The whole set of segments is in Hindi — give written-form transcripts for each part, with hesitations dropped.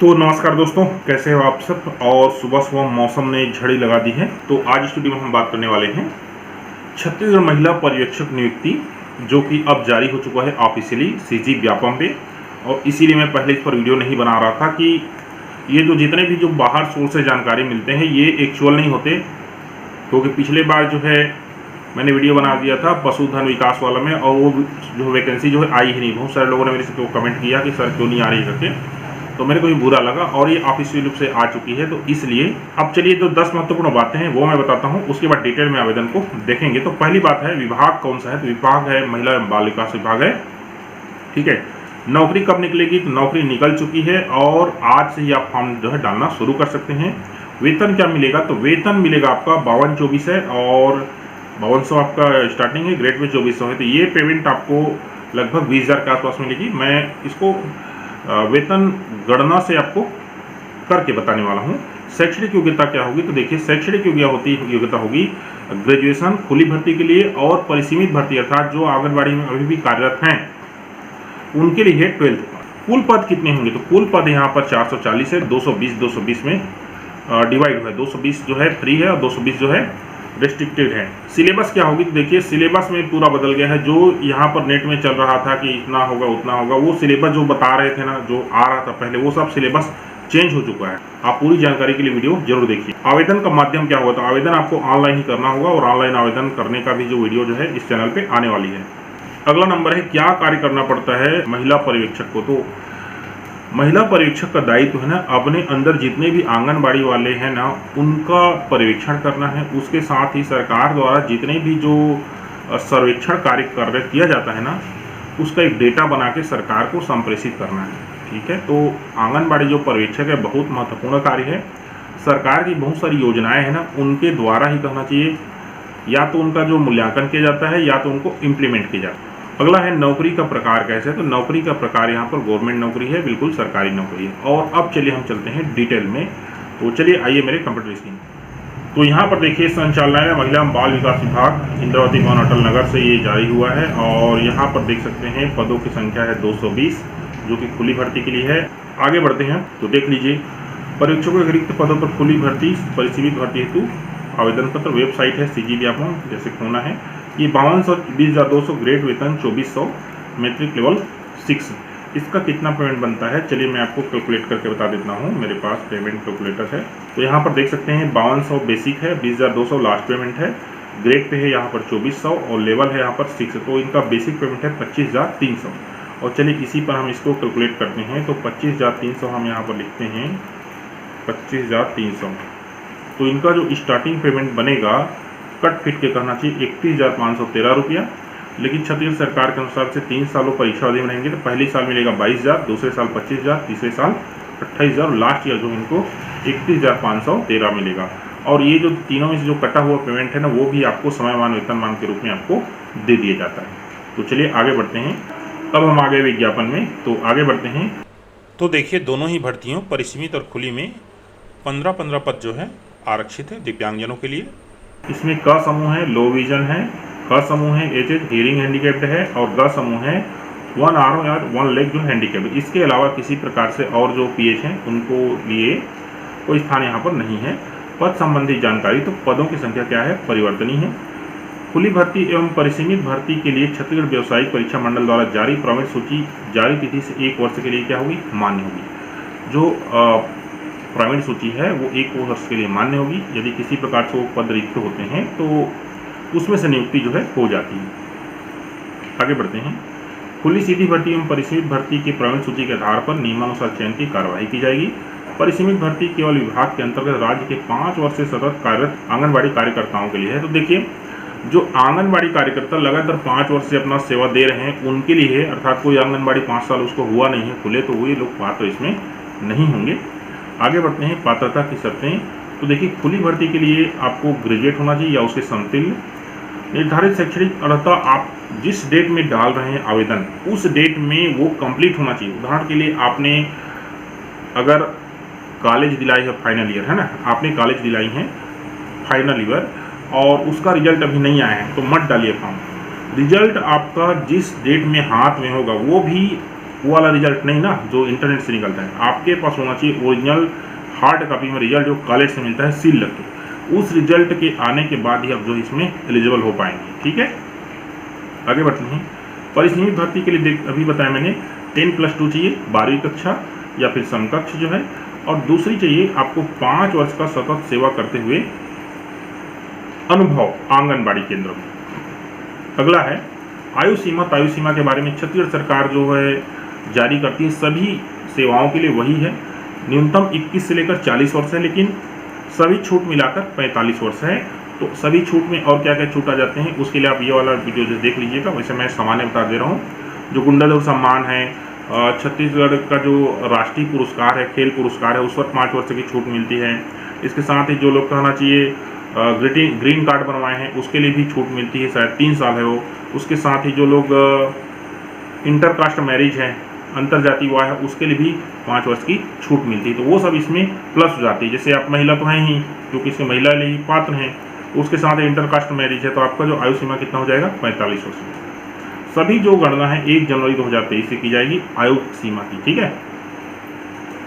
तो नमस्कार दोस्तों, कैसे हो आप सब। और सुबह सुबह मौसम ने झड़ी लगा दी है। तो आज इस वीडियो में हम बात करने वाले हैं छत्तीसगढ़ महिला पर्यवेक्षक नियुक्ति, जो कि अब जारी हो चुका है ऑफिशियली सीजी व्यापम पे। और इसीलिए मैं पहले इस पर वीडियो नहीं बना रहा था कि ये जो जितने भी जो बाहर सोर्स से जानकारी मिलते हैं ये एक्चुअल नहीं होते, क्योंकि पिछले बार जो है मैंने वीडियो बना दिया था पशुधन विकास वाला में, और वो जो वैकेंसी जो है आई ही नहीं। बहुत सारे लोगों ने मेरे से तो कमेंट किया कि सर क्यों नहीं आ रही करके, तो मेरे को भी बुरा लगा। और ये ऑफिशियल रूप से आ चुकी है, तो इसलिए अब चलिए जो 10 महत्वपूर्ण बातें हैं वो मैं बताता हूँ, उसके बाद डिटेल में आवेदन को देखेंगे। तो पहली बात है विभाग कौन सा है, तो विभाग है महिला एवं बाल विकास विभाग है। ठीक है, नौकरी कब निकलेगी, तो नौकरी निकल चुकी है और आज से ही आप फॉर्म जो है डालना शुरू कर सकते हैं। वेतन क्या मिलेगा, तो वेतन मिलेगा आपका 52-24 है और 5200 आपका स्टार्टिंग है, ग्रेड में 2400 है। तो ये पेमेंट आपको लगभग 20,000 के आसपास मिलेगी। मैं इसको वेतन गणना से आपको करके बताने वाला हूँ। शैक्षणिक योग्यता क्या होगी, तो देखिए शैक्षणिक योग्यता होगी ग्रेजुएशन खुली भर्ती के लिए, और परिसीमित भर्ती अर्थात जो आंगनबाड़ी में अभी भी कार्यरत हैं उनके लिए 12th। कुल पद कितने होंगे, तो कुल पद यहाँ पर 440 है। 220 में डिवाइड है, 220 जो है फ्री है और 220 जो है रेस्ट्रिक्टेड है। सिलेबस क्या होगी, तो देखिए सिलेबस में पूरा बदल गया है। जो यहाँ पर नेट में चल रहा था कि इतना होगा उतना होगा, वो सिलेबस जो बता रहे थे ना, जो आ रहा था पहले, वो सब सिलेबस चेंज हो चुका है। आप पूरी जानकारी के लिए वीडियो जरूर देखिए। आवेदन का माध्यम क्या होगा, तो आवेदन आपको ऑनलाइन ही करना होगा, और ऑनलाइन आवेदन करने का भी जो वीडियो जो है इस चैनल पे आने वाली है। अगला नंबर है क्या कार्य करना पड़ता है महिला पर्यवेक्षक को। तो महिला पर्यवेक्षक का दायित्व है ना, अपने अंदर जितने भी आंगनबाड़ी वाले हैं ना उनका पर्यवेक्षण करना है। उसके साथ ही सरकार द्वारा जितने भी जो सर्वेक्षण कार्य किया जाता है ना, उसका एक डेटा बना के सरकार को संप्रेषित करना है। ठीक है, तो आंगनबाड़ी जो पर्यवेक्षक है बहुत महत्वपूर्ण कार्य है। सरकार की बहुत सारी योजनाएं हैं ना, उनके द्वारा ही कहना चाहिए, या तो उनका जो मूल्यांकन किया जाता है या तो उनको इम्प्लीमेंट किया जाता है। अगला है नौकरी का प्रकार कैसे, तो नौकरी का प्रकार यहाँ पर गवर्नमेंट नौकरी है, बिल्कुल सरकारी नौकरी है। और अब चलिए हम चलते हैं डिटेल में। तो चलिए आइए मेरे कंप्यूटर स्क्रीन। तो यहाँ पर देखिए संचालनालय महिला एवं बाल विकास विभाग इंद्रावती भवन अटल नगर से ये जारी हुआ है। और यहाँ पर देख सकते हैं पदों की संख्या है 220, जो कि खुली भर्ती के लिए है। आगे बढ़ते हैं तो देख लीजिए पर्यवेक्षकों के रिक्त पदों पर खुली भर्ती परिसीमित भर्ती हेतु आवेदन पत्र, वेबसाइट है सीजी व्यापम, जैसे खोना है। ये 5200 20,200 ग्रेड वेतन 2400 मैट्रिक लेवल 6। इसका कितना पेमेंट बनता है, चलिए मैं आपको कैलकुलेट करके बता देता हूँ। मेरे पास पेमेंट कैलकुलेटर है। तो यहाँ पर देख सकते हैं 5200 बेसिक है, 20,200 लास्ट पेमेंट है, ग्रेड पे है यहाँ पर 2400 और लेवल है यहाँ पर 6। तो इनका बेसिक पेमेंट है 25,300। और चलिए इसी पर हम इसको कैलकुलेट करते हैं। तो 25,300 हम यहाँ पर लिखते हैं 25,300। तो इनका जो स्टार्टिंग पेमेंट बनेगा कट फिट के करना चाहिए 31,513 रुपया। लेकिन छत्तीसगढ़ सरकार के अनुसार से 3 सालों परीक्षा अवधि में रहेंगे, तो पहले साल मिलेगा 22,000, दूसरे साल 25,000, तीसरे साल 28,000 और लास्ट ईयर जो इनको 31,513 मिलेगा। और ये जो तीनों में से जो कटा हुआ पेमेंट है ना, वो भी आपको समयमान वेतनमान के रूप में आपको दे दिया जाता है। तो चलिए आगे बढ़ते हैं। अब हम आगे विज्ञापन में, तो आगे बढ़ते हैं। तो देखिए दोनों ही भर्तियों परिसीमित और खुली में 15-15 पद जो है आरक्षित है दिव्यांगजनों के लिए। इसमें क समूह है लो विजन है, ख समूह है एजेड हियरिंग हैंडीकैप्ड है, और ग समूह है 1 आर्म या 1 लेग जो हैंडीकैप्ड। इसके अलावा किसी प्रकार से और जो पीएच हैं उनको लिए कोई स्थान यहाँ पर नहीं है। पद संबंधी जानकारी, तो पदों की संख्या क्या है, परिवर्तनीय है। खुली भर्ती एवं परिसीमित भर्ती के लिए छत्तीसगढ़ व्यावसायिक परीक्षा मंडल द्वारा जारी प्राइवेट सूची जारी तिथि से 1 वर्ष के लिए क्या होगी, मान्य होगी। जो प्राइवेट सूची है वो 1 वर्ष के लिए मान्य होगी। यदि किसी प्रकार से वो पद रिक्त होते हैं तो उसमें से नियुक्ति जो है हो जाती है। आगे बढ़ते हैं। खुली सीधी भर्ती एवं परिसीमित भर्ती की प्राइवेट सूची के आधार पर नियमानुसार चयन की कार्यवाही की जाएगी। परिसीमित भर्ती केवल विभाग के अंतर्गत राज्य के 5 वर्ष से सतत कार्यरत आंगनबाड़ी कार्यकर्ताओं के लिए है। तो देखिए जो आंगनबाड़ी कार्यकर्ता लगातार 5 वर्ष से अपना सेवा दे रहे हैं उनके लिए है, अर्थात कोई आंगनबाड़ी 5 साल उसको हुआ नहीं है खुले, तो वही लोग पात्र इसमें नहीं होंगे। आगे बढ़ते हैं पात्रता की शर्तें। तो देखिए खुली भर्ती के लिए आपको ग्रेजुएट होना चाहिए या उसके समतुल्य। निर्धारित शैक्षणिक अर्हता आप जिस डेट में डाल रहे हैं आवेदन, उस डेट में वो कंप्लीट होना चाहिए। उदाहरण के लिए आपने अगर कॉलेज दिलाई है फाइनल ईयर, है ना, आपने कॉलेज दिलाई है फाइनल ईयर और उसका रिजल्ट अभी नहीं आया है, तो मत डालिए फॉर्म। रिजल्ट आपका जिस डेट में हाथ में होगा वो भी वो वाला रिजल्ट नहीं ना जो इंटरनेट से निकलता है, आपके पास होना चाहिए ओरिजिनल हार्ड कॉपी में रिजल्ट जो कॉलेज से मिलता है सील लग के। उस रिजल्ट के आने के बाद ही आप जो इसमें एलिजिबल हो पाएंगे। ठीक है, आगे बढ़ते हैं। परिसीमित भर्ती के लिए अभी बताया मैंने 10+2 चाहिए, 12वीं कक्षा या फिर समकक्ष जो है, और दूसरी चाहिए आपको 5 वर्ष का सतत सेवा करते हुए अनुभव आंगनबाड़ी केंद्र में। अगला है आयु सीमा। आयु सीमा के बारे में छत्तीसगढ़ सरकार जो है जारी करती है सभी सेवाओं के लिए वही है, न्यूनतम 21 से लेकर 40 वर्ष है, लेकिन सभी छूट मिलाकर 45 वर्ष है। तो सभी छूट में और क्या क्या छूट आ जाते हैं उसके लिए आप ये वाला वीडियो जो देख लीजिएगा। वैसे मैं सामान्य बता दे रहा हूँ। जो गुंडाधुर सम्मान है, छत्तीसगढ़ का जो राष्ट्रीय पुरस्कार है, खेल पुरस्कार है, उस पर 5 वर्ष की छूट मिलती है। इसके साथ ही जो लोग कहना चाहिए ग्रीन कार्ड बनवाए हैं उसके लिए भी छूट मिलती है, शायद 3 साल है वो। उसके साथ ही जो लोग इंटरकास्ट मैरिज है, अंतरजातीय विवाह है, उसके लिए भी 5 वर्ष की छूट मिलती है। तो वो सब इसमें प्लस हो जाती है। जैसे आप महिला तो हैं ही, क्योंकि इसमें महिला लिए ही पात्र हैं, उसके साथ इंटरकास्ट मैरिज है, तो आपका जो आयु सीमा कितना हो जाएगा 45 वर्ष। सभी जो गणना है 1 जनवरी 2023 से की जाएगी आयु सीमा की। ठीक है,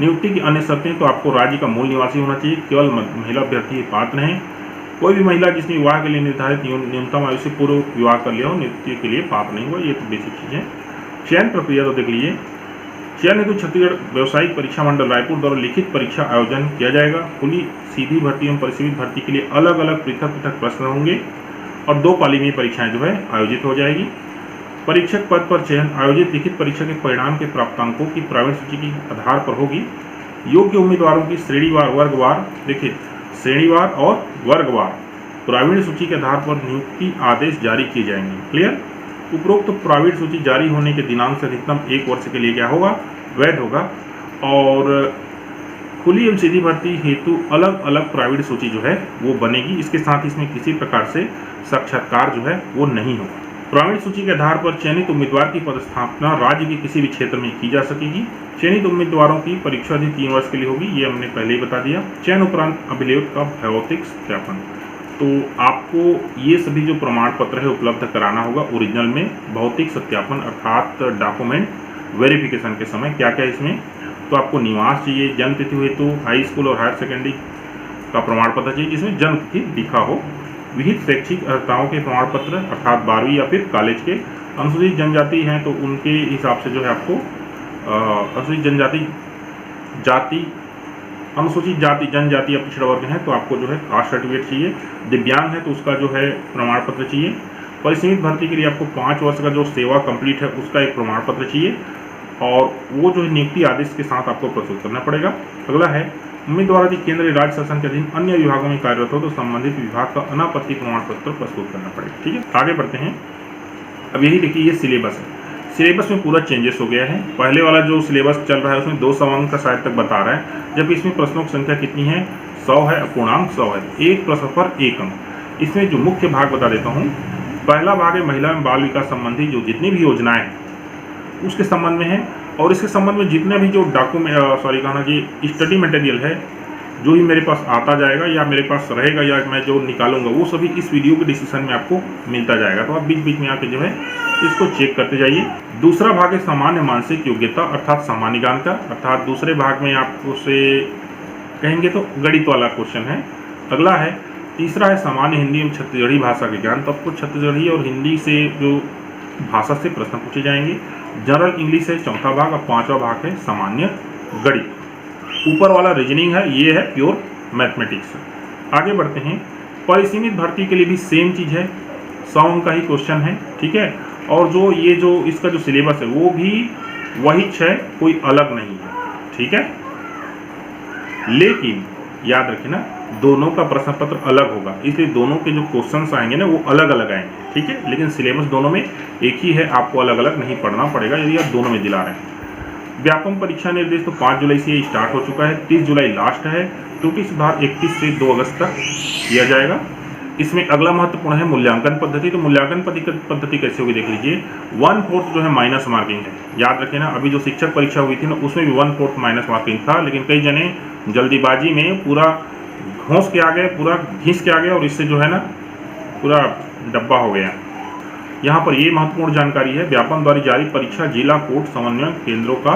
नियुक्ति की अन्य शर्तें तो आपको राज्य का मूल निवासी होना चाहिए, केवल महिला अभ्यर्थी पात्र हैं। कोई भी महिला जिसने विवाह के लिए निर्धारित न्यूनतम आयु से पूर्व विवाह कर लिया हो नियुक्ति के लिए पात्र नहीं हुआ। ये तो बेसिक चीज़ है। चयन प्रक्रिया तो देख लीजिए। चयन हेतु छत्तीसगढ़ व्यावसायिक परीक्षा मंडल रायपुर द्वारा लिखित परीक्षा आयोजन किया जाएगा। खुली सीधी भर्ती एवं परिसीमित भर्ती के लिए अलग अलग पृथक पृथक प्रश्न होंगे और 2 पाली में परीक्षाएं जो है आयोजित हो जाएगी। परीक्षक पद पर चयन आयोजित लिखित परीक्षा के परिणाम के प्राप्तांकों की प्रावीण्य सूची के आधार पर होगी। योग्य उम्मीदवारों की श्रेणीवार वर्गवार, देखिए श्रेणीवार और वर्गवार प्रावीण्य सूची के आधार पर नियुक्ति आदेश जारी किए जाएंगे। क्लियर। उपरोक्त प्रावीण्य सूची जारी होने के दिनांक से अधिकतम 1 वर्ष के लिए क्या होगा, वैध होगा। और खुली एवं सीधी भर्ती हेतु अलग अलग प्रावीण्य सूची जो है वो बनेगी। इसके साथ इसमें किसी प्रकार से साक्षात्कार जो है वो नहीं होगा। प्रावीण्य सूची के आधार पर चयनित उम्मीदवार की पदस्थापना राज्य के किसी भी क्षेत्र में की जा सकेगी। चयनित उम्मीदवारों की परीक्षा अवधि 3 वर्ष के लिए होगी, ये हमने पहले ही बता दिया। चयन उपरांत अभिलेख का भौतिक सत्यापन, तो आपको ये सभी जो प्रमाण पत्र है उपलब्ध कराना होगा ओरिजिनल में। भौतिक सत्यापन अर्थात डॉक्यूमेंट वेरिफिकेशन के समय क्या क्या इसमें, तो आपको निवास चाहिए, जन्म तिथि हेतु हाई स्कूल और हायर सेकेंडरी का प्रमाण पत्र चाहिए जिसमें जन्म तिथि लिखा हो। विहित शैक्षिक अर्हताओं के प्रमाण पत्र अर्थात 12वीं या फिर कॉलेज के। अनुसूचित जनजाति हैं तो उनके हिसाब से जो है आपको अनुसूचित जाति जनजाति या पिछड़ा वर्ग है तो आपको जो है कास्ट सर्टिफिकेट चाहिए। दिव्यांग है तो उसका जो है प्रमाण पत्र चाहिए। परिसीमित भर्ती के लिए आपको 5 वर्ष का जो सेवा कंप्लीट है उसका एक प्रमाण पत्र चाहिए और वो जो है नियुक्ति आदेश के साथ आपको प्रस्तुत करना पड़ेगा। अगला है उम्मीदवार यदि केंद्र राज्य शासन के अधीन अन्य विभागों में कार्यरत हो तो संबंधित विभाग का अनापत्ति प्रमाण पत्र प्रस्तुत करना पड़ेगा। ठीक है, आगे बढ़ते हैं। अब यही देखिए ये सिलेबस है। सिलेबस में पूरा चेंजेस हो गया है। पहले वाला जो सिलेबस चल रहा है उसमें 2 सवांक का शायद तक बता रहा है, जबकि इसमें प्रश्नों की संख्या कितनी है, 100 है, अपूर्णांक 100 है, 1 प्रश्न पर 1 अंक। इसमें जो मुख्य भाग बता देता हूँ। पहला भाग है महिला एवं बाल विकास संबंधी जो जितनी भी योजनाएं हैं उसके संबंध में है, और इसके संबंध में जितने भी जो स्टडी मटेरियल है जो भी मेरे पास आता जाएगा या मेरे पास रहेगा या मैं जो निकालूंगा वो सभी इस वीडियो के डिस्क्रिप्शन में आपको मिलता जाएगा। तो आप बीच बीच में आके जो है इसको चेक करते जाइए। दूसरा भाग है सामान्य मानसिक योग्यता अर्थात सामान्य ज्ञान का, अर्थात दूसरे भाग में आपको से कहेंगे तो गणित वाला क्वेश्चन है। अगला है तीसरा है सामान्य हिंदी एवं छत्तीसगढ़ी भाषा के ज्ञान, तो आपको छत्तीसगढ़ी और हिंदी से जो भाषा से प्रश्न पूछे जाएंगे। जनरल इंग्लिश है चौथा भाग, और 5वां भाग है सामान्य गणित। ऊपर वाला रीजनिंग है, ये है प्योर मैथमेटिक्स। आगे बढ़ते हैं। परिसीमित भर्ती के लिए भी सेम चीज़ है, 100 अंक का ही क्वेश्चन है। ठीक है, और जो ये जो इसका जो सिलेबस है वो भी वही 6, कोई अलग नहीं है। ठीक है, लेकिन याद रखें ना दोनों का प्रश्न पत्र अलग होगा, इसलिए दोनों के जो क्वेश्चंस आएंगे ना वो अलग अलग आएंगे। ठीक है, लेकिन सिलेबस दोनों में एक ही है, आपको अलग अलग नहीं पढ़ना पड़ेगा यदि आप दोनों में दिला रहे हैं। व्यापम परीक्षा निर्देश तो 5 जुलाई से स्टार्ट हो चुका है, 30 जुलाई लास्ट है। त्रुटि सुधार 31 से 2 अगस्त तक किया जाएगा। इसमें अगला महत्वपूर्ण है मूल्यांकन पद्धति। तो मूल्यांकन पद्धति कैसे होगी देख लीजिए। 1/4 जो है माइनस मार्किंग है, याद रखें ना। अभी जो शिक्षक परीक्षा हुई थी ना उसमें भी 1/4 माइनस मार्किंग था, लेकिन कई जने जल्दीबाजी में पूरा घोंस के आ गए, पूरा घिस के आ गए और इससे जो है ना पूरा डब्बा हो गया। यहाँ पर ये महत्वपूर्ण जानकारी है, व्यापम द्वारा जारी परीक्षा जिला कोट समन्वय केंद्रों का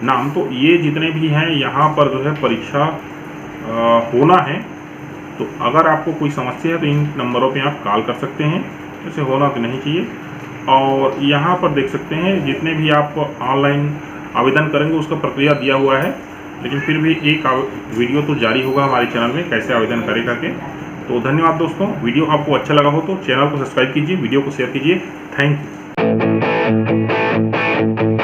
नाम। तो ये जितने भी हैं यहाँ पर जो है परीक्षा होना है। तो अगर आपको कोई समस्या है तो इन नंबरों पे आप कॉल कर सकते हैं, ऐसे होना तो नहीं चाहिए। और यहाँ पर देख सकते हैं जितने भी आप ऑनलाइन आवेदन करेंगे उसका प्रक्रिया दिया हुआ है, लेकिन फिर भी एक वीडियो तो जारी होगा हमारे चैनल में कैसे आवेदन करें करके। तो धन्यवाद दोस्तों, वीडियो आपको अच्छा लगा हो तो चैनल को सब्सक्राइब कीजिए, वीडियो को शेयर कीजिए। Thank you.